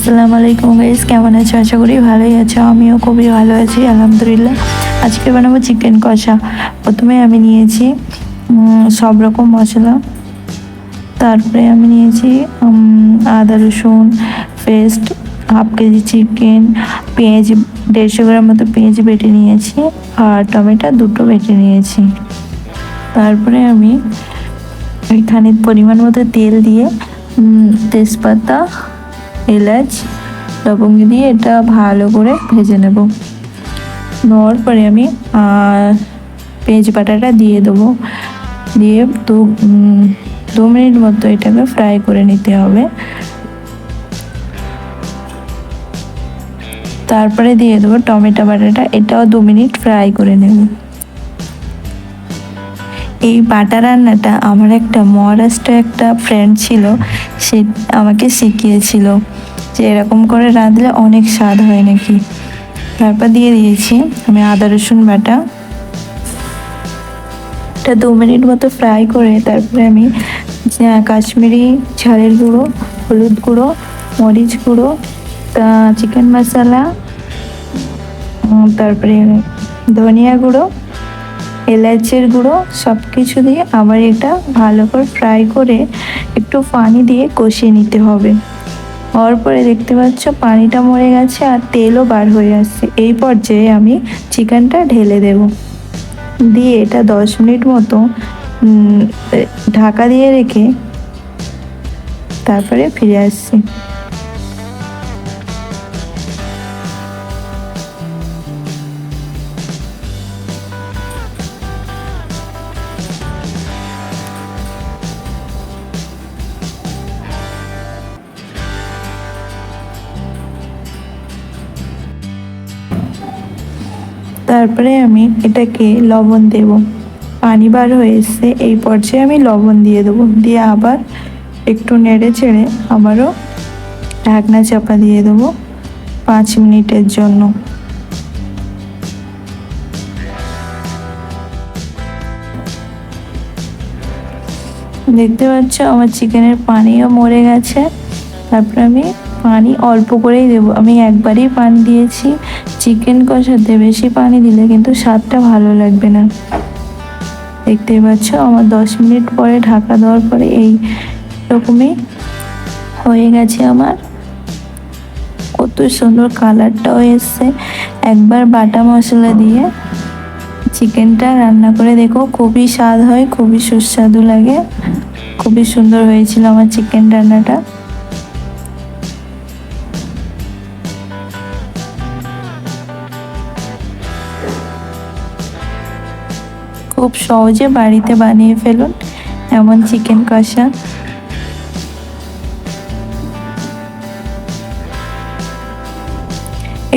আসসালামু আলাইকুম গাইস, কেমন আছো? আশা করি ভালোই আছো। আমিও খুবই ভালো আছি, আলহামদুলিল্লাহ। আজকে বানাবো চিকেন কষা। প্রথমে আমি নিয়েছি সব রকম মশলা। তারপরে আমি নিয়েছি আদা রসুন পেস্ট, হাফ কেজি চিকেন, পেঁয়াজ 150 গ্রাম মতো পেঁয়াজ বেটে নিয়েছি, আর টমেটো 2টো বেটে নিয়েছি। তারপরে আমি এখানে পরিমাণ মতো তেল দিয়ে তেজপাতা, এলাচ, লবঙ্গ দিয়ে এটা ভালো করে ভেজে নেব। নেওয়ার পরে আমি পেঁয়াজ বাটাটা দিয়ে দেবো। দিয়ে 2 মিনিট মতো এটাকে ফ্রাই করে নিতে হবে। তারপরে দিয়ে দেবো টমেটো বাটাটা, এটাও 2 মিনিট ফ্রাই করে নেব। এই বাটা রান্নাটা আমার একটা মহারাষ্ট্র একটা ফ্রেন্ড ছিল, সে আমাকে শিখিয়েছিল যে এরকম করে রাঁধলে অনেক স্বাদ হয় নাকি। তারপর দিয়ে দিয়েছি আমি আদা রসুন বাটা। এটা 2 মিনিট মতো ফ্রাই করে তারপরে আমি কাশ্মীরি ঝালের গুঁড়ো, হলুদ গুঁড়ো, মরিচ গুঁড়ো, চিকেন মশলা, তারপরে ধনিয়া গুঁড়ো, এলাচের গুঁড়ো সব কিছু দিয়ে আবার এটা ভালো করে ফ্রাই করে একটু পানি দিয়ে কষিয়ে নিতে হবে। হওয়ার পরে দেখতে পাচ্ছ পানিটা মরে গেছে আর তেলও বার হয়ে আসছে। এই পর্যায়ে আমি চিকেনটা ঢেলে দেব, দিয়ে এটা 10 মিনিট মতো ঢাকা দিয়ে রেখে তারপরে ফিরে আসছি। তারপরে আমি এটাকে লবণ দেব। পানি বার হয়ে এসছে, এই পর্যায়ে আমি লবণ দিয়ে দেবো। দিয়ে আবার একটু নেড়ে চেড়ে আবারও ঢাকনা চাপা দিয়ে দেবো 5 মিনিটের জন্য। দেখতে পাচ্ছ আমার চিকেনের পানিও মরে গেছে। তারপরে আমি পানি অল্প করেই দেবো, আমি একবারই পানি দিয়েছি। চিকেন কষাতে বেশি পানি দিলে কিন্তু স্বাদটা ভালো লাগবে না। দেখতেই পাচ্ছ আমার 10 মিনিট পরে ঢাকা দেওয়ার পরে এই রকমই হয়ে গেছে আমার। কত সুন্দর কালারটাও এসছে। একবার বাটা মশলা দিয়ে চিকেনটা রান্না করে দেখো, খুবই স্বাদ হয়, খুবই সুস্বাদু লাগে। খুবই সুন্দর হয়েছিল আমার চিকেন রান্নাটা। খুব সহজে বাড়িতে বানিয়ে ফেলুন এমন চিকেন কষা।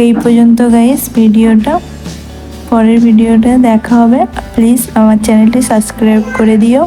এই পর্যন্ত গাইস ভিডিওটা, পরের ভিডিওটা দেখা হবে। প্লিজ আমার চ্যানেলটি সাবস্ক্রাইব করে দিও।